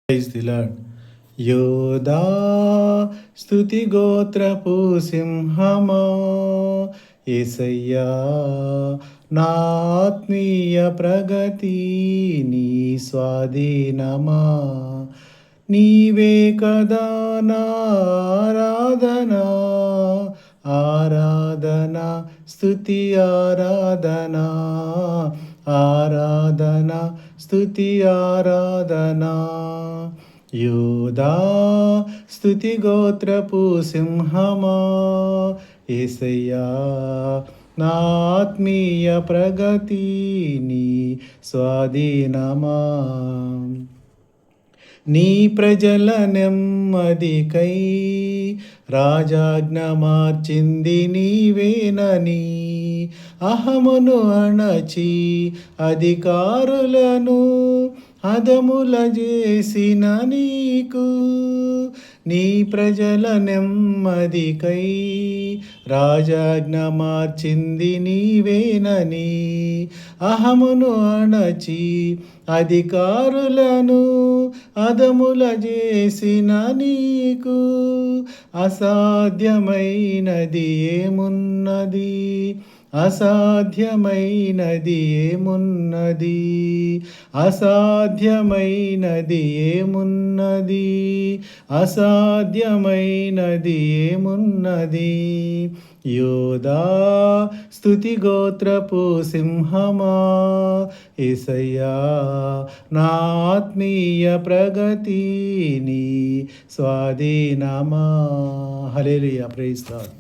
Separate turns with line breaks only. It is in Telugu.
Praise the lord. యోధా స్తుతి గోత్రపు సింహమా, యేసయ్యా నా ఆత్మీయ ప్రగతి నీ స్వాధీనమా. నీవే కదా నా ఆరాధనా, ఆరాధన స్తుతి ఆరాధనా, ఆరాధన స్తుతి ఆరాధనా. యోధా స్తుతి గోత్రపు సింహమా, యేసయ్యా నా ఆత్మీయ ప్రగతి నీ స్వాధీనమా. నీ ప్రజల నెమ్మదికై రాజాజ్ఞ మార్చింది నీవేనని, అహమును అణచి అధికారులను అదముల చేసిన నీకు. నీ ప్రజల నెమ్మదికై రాజాజ్ఞ మార్చింది నీవేనని, అహమును అణచి అధికారులను అదముల చేసిన నీకు. అసాధ్యమైనది ఏమున్నది, అసాధ్యమైనది ఏమున్నది, అసాధ్యమైనది ఏమున్నది, అసాధ్యమైనది ఏమున్నది. యోధా స్తుతి గోత్రపు సింహమా, యేసయ్యా నా ఆత్మీయ ప్రగతి నీ స్వాధీనమా. హల్లెలూయా. Praise lord.